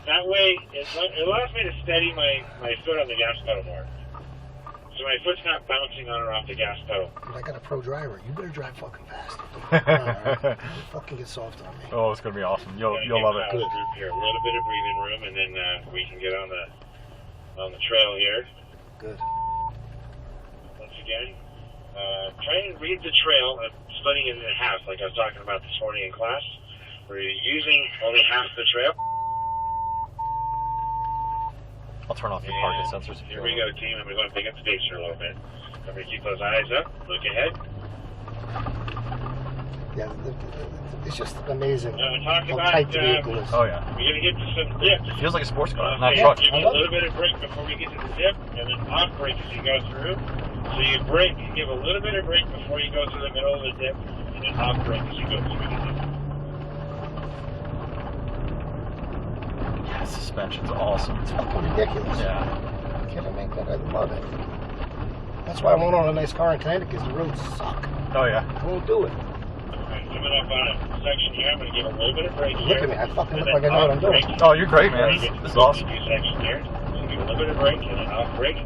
That way, it allows me to steady my foot on the gas pedal more. So my foot's not bouncing on or off the gas pedal. But I got a pro driver. You better drive fucking fast. Right. You fucking get soft on me. Oh, it's gonna be awesome. You'll love it. Good. Here, a little bit of breathing room, and then we can get on the trail here. Good. Once again, try and read the trail, splitting it in half, like I was talking about this morning in class, where you're using only half the trail. I'll turn off your parking sensors. Here we go, team, and we're going to pick up the pace here a little bit. Remember to keep those eyes up, look ahead. Yeah, it's just amazing Talk how about, tight the vehicle is. Oh yeah. We're going to get to some dips. It feels like a sports car, not a truck. Give me a little bit of brake before we get to the dip, and then off brake as you go through. So you brake, you give a little bit of brake before you go through the middle of the dip, and then off brake as you go through the dip. Yeah, suspension's awesome. It's fucking ridiculous. Yeah. Can't I make that? I love it. That's why I won't own a nice car in Canada, because the roads suck. Oh yeah. I won't do it. Coming up on a section here, I'm going to give a little bit of brake here. Look at me, I fucking look like I know what I'm doing. Oh, you're great, man. This is awesome. Section here. So give a little bit of brake and then off brake.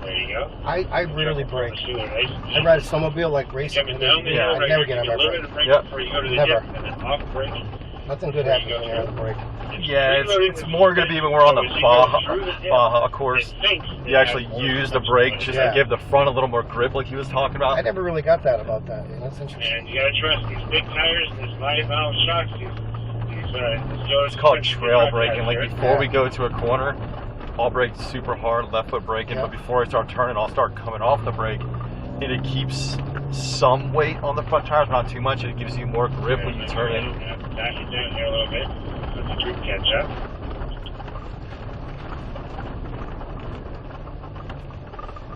There you go. I rarely brake. I I ride a snowmobile like racing. Coming down the hill, I never get on my a little bit brake. of brake Yep. before you go to the Never. dip, and then off brake. Nothing good happens when you're on the brake. Yeah, it's more going to be when we're on the Baja course. You actually use the brake just to give the front a little more grip, like he was talking about. I never really got that about that. Yeah, that's interesting. And you got to trust these big tires, these 9-valve shocks, It's called trail braking. Like before we go to a corner, I'll brake super hard, left foot braking, but before I start turning, I'll start coming off the brake, and it keeps some weight on the front tires, not too much, and it gives you more grip when you turn in. Back it down here a little bit, let the group catch up.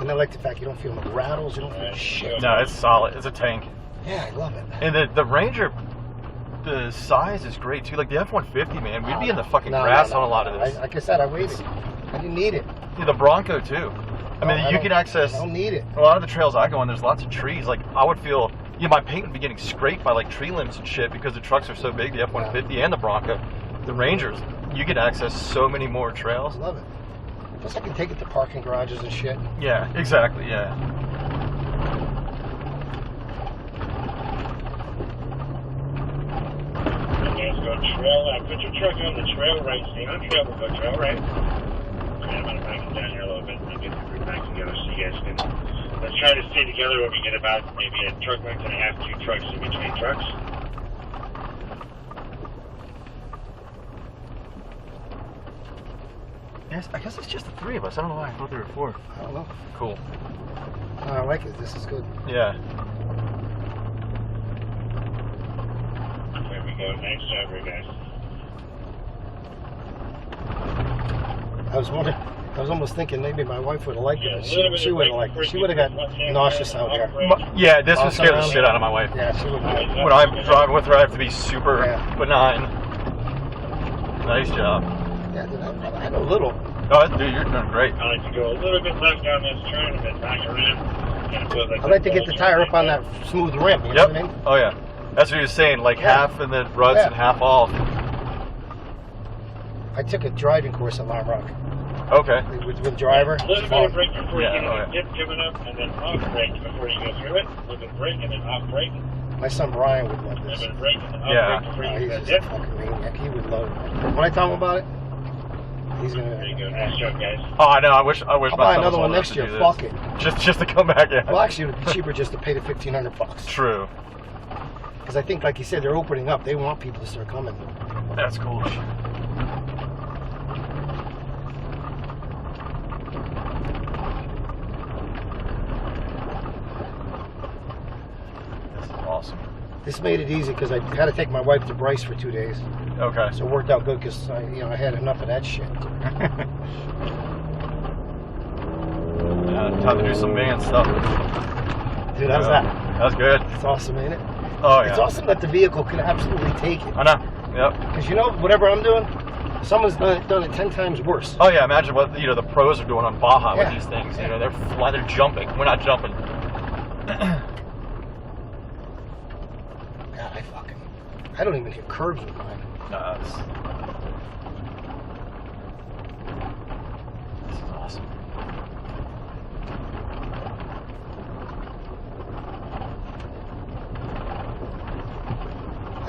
And I like the fact you don't feel no rattles, you don't feel shit. No, it's solid. It's a tank. Yeah, I love it. And the Ranger, the size is great too. Like the F-150, man, we'd be in the fucking grass on a lot of this. Like I said, I waited. I didn't need it. Yeah, the Bronco too. I mean, you can access. I don't need it. A lot of the trails I go on, there's lots of trees. Like I would feel, my paint would be getting scraped by like tree limbs and shit because the trucks are so big. The F-150 and the Bronco, the Rangers, you can access so many more trails. I love it. Plus, I can take it to parking garages and shit. Yeah, exactly. Yeah. Let's go trail. Put your truck on the trail right. Stay on trail. We'll go trail right. Okay, I'm going to back it down here a little bit and get the group back together so you guys can. Let's try to stay together when we get about maybe a truck length and a half, 2 trucks in between trucks. Yes, I guess it's just the 3 of us. I don't know why I thought there were 4. I don't know. Cool. I like it. This is good. Yeah. There we go. Nice job here, guys. I was wondering. I was almost thinking maybe my wife would have liked it. She wouldn't have liked it. She would have got nauseous out here. Yeah, this would scare the shit out of my wife. Yeah, she would have. When I'm driving with her, I have to be super benign. Nice job. Yeah, I know a little. Oh, dude, you're doing great. I like to go a little bit left down this turn and then back around. I like to get the tire up on that smooth rim. You know what I mean? Oh yeah, that's what he was saying. Like half in the ruts and half off. I took a driving course at Lime Rock. Okay. With driver. A little bit of brake before you get the dip coming up, and then off brake before you go through it. A little bit of brake and then off brake. My son Brian would love this. A little bit of brake and then off brake before you He's get just the a dip. fucking maniac. He would love it. When I tell him about it, he's gonna. There you go. Nice job, guys. Oh, I know. I wish I'll my buy son another was one older next to year. do Fuck this. it. Just to come back in. Well, actually, it would be cheaper just to pay the $1,500. True. Because I think, like you said, they're opening up. They want people to start coming. That's cool. This is awesome. This made it easy because I had to take my wife to Bryce for 2 days. Okay. So it worked out good because I had enough of that shit. Time to do some man stuff. Dude, how's that? That's good. It's awesome, ain't it? Oh yeah. It's awesome that the vehicle can absolutely take it. I know. Yep. Because whatever I'm doing, someone's done it 10 times worse. Oh yeah. Imagine what the pros are doing on Baja with Yeah. these things. They're flying, they're jumping. We're not jumping. God, I don't even hit curves with mine. No,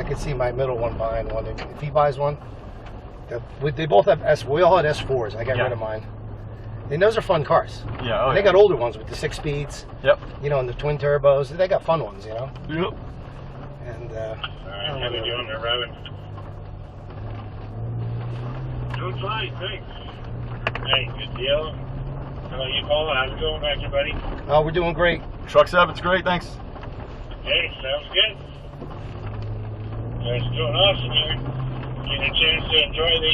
could see my middle one buying one. If he buys one, they both have we all had S4s. I got rid of mine. And those are fun cars. Yeah, they got older ones with the 6 speeds. Yep. You know, and the twin turbos. They got fun ones, you know. Yep. And how you doing there, Robin? Doing fine, thanks. Hey, good deal. How about you, Paula? How's it going back here, buddy? Oh, we're doing great. Truck 7's great, thanks. Hey, sounds good. You guys are doing awesome here. Getting a chance to enjoy the,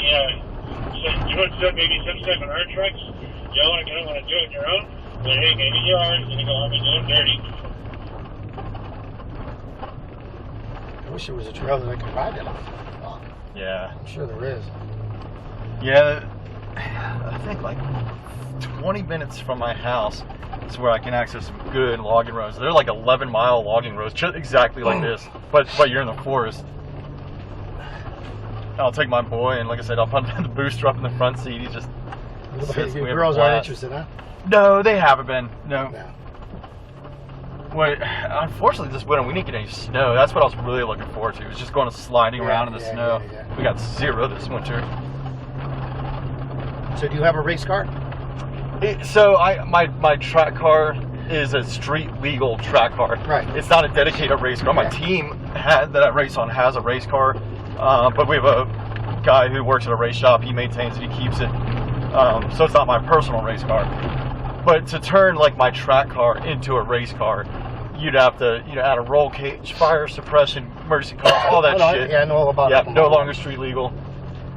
doing stuff, maybe some stuff in our trucks. Y'all aren't going to want to do it on your own, but hey, maybe you are. You're going to go on and do it dirty. I wish there was a trailer that I could ride it on. Oh, Yeah. I'm sure there is. Yeah, I think like 20 minutes from my house is where I can access some good logging roads. They're like 11-mile logging roads, just exactly like this, but you're in the forest. I'll take my boy, and like I said, I'll put the booster up in the front seat. He's just Your girls aren't interested, huh? No, they haven't been. No. No. Well, unfortunately, this winter we didn't get any snow. That's what I was really looking forward to. Was just going sliding around in the snow. Yeah. We got 0 this winter. So do you have a race car? So my track car is a street legal track car. Right. It's not a dedicated race car. My team that I race on has a race car, but we have a guy who works at a race shop. He maintains it. He keeps it. So it's not my personal race car. But to turn like my track car into a race car, you'd have to add a roll cage, fire suppression, emergency call, all that shit. Yeah, I know all about it. Yeah, that. no longer street legal.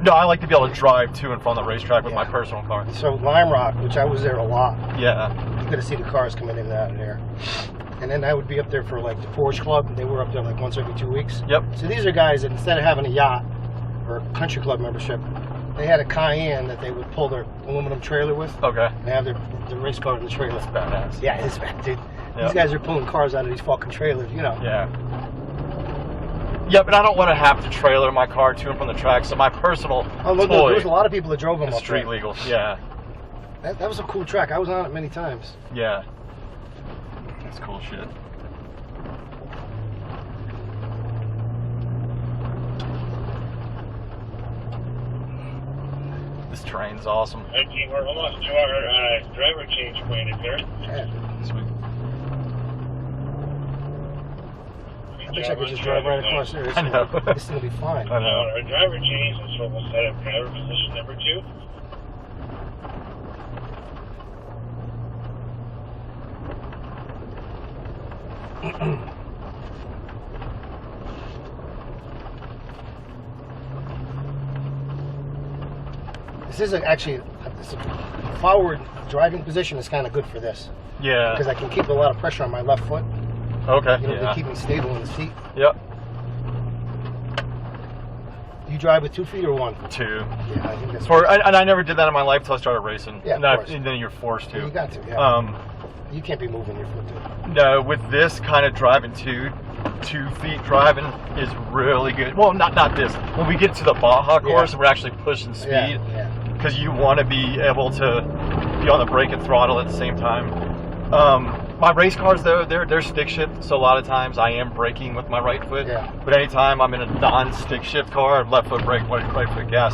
No, I like to be able to drive to and from the racetrack with my personal car. So Lime Rock, which I was there a lot. Yeah. You could have seen the cars coming in and out of there. And then I would be up there for like the Forge Club. They were up there like once every 2 weeks. Yep. So these are guys that instead of having a yacht or a country club membership, they had a Cayenne that they would pull their aluminum trailer with. Okay. And have their race car in the trailer. That's badass. Yeah, it's bad, dude. Yep. These guys are pulling cars out of these fucking trailers, you know. Yeah. Yeah, but I don't want to have to trailer my car to and from the track, so my personal look, toy there was a lot of people that drove them is up street there. legal. Yeah. That was a cool track. I was on it many times. Yeah. That's cool shit. This train's awesome. Hey, team, we're almost to our driver change point up there. Yeah. Sweet. I wish I could just drive right across there. I know. This thing will be fine. I know. Our driver change is what we'll set up driver position number 2. This is actually a forward driving position is kind of good for this. Yeah. Because I can keep a lot of pressure on my left foot. Okay. You know, Yeah. to keep me stable in the seat. Yep. Do you drive with 2 feet or 1? 2. Yeah, I think that's And I never did that in my life until I started racing. Yeah, and, of course. and then you're forced to. You got to, yeah. You can't be moving your foot, dude. No, with this kind of driving 2 feet driving is really good. Well, not this. When we get to the Baja course, we're actually pushing speed because you want to be able to be on the brake and throttle at the same time. My race cars, though, they're stick shift, so a lot of times I am braking with my right foot. Yeah. But anytime I'm in a non-stick shift car, left foot brake, right foot gas.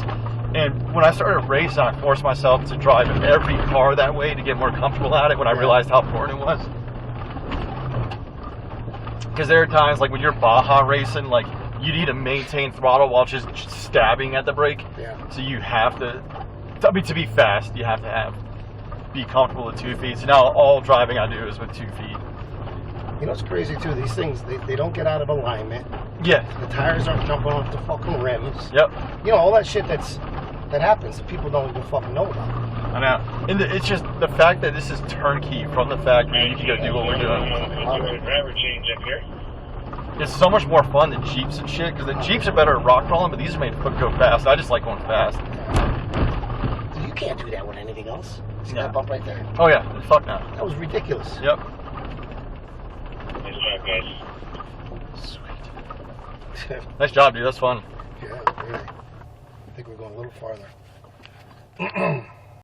And when I started racing, I forced myself to drive every car that way to get more comfortable at it when I realized how important it was. Because there are times, like when you're Baja racing, like you need to maintain throttle while just stabbing at the brake. Yeah. So you have to be fast, you have to be comfortable with 2 feet. So now all driving I do is with 2 feet. You know, it's crazy too. These things, they don't get out of alignment. Yeah. The tires aren't jumping off the fucking rims. Yep. You know, all that shit that happens that people don't even fucking know about. I know. And it's just the fact that this is turnkey from the factory. You can go do what we're doing. Driver change up here. It's so much more fun than Jeeps and shit, because the Jeeps are better at rock crawling, but these are made to go fast. I just like going fast. You can't do that with anything else. See that bump right there? Oh yeah, fuck no. That was ridiculous. Yep. Nice job, guys. Sweet. Nice job, dude. That's fun. Yeah, really. I think we're going a little farther.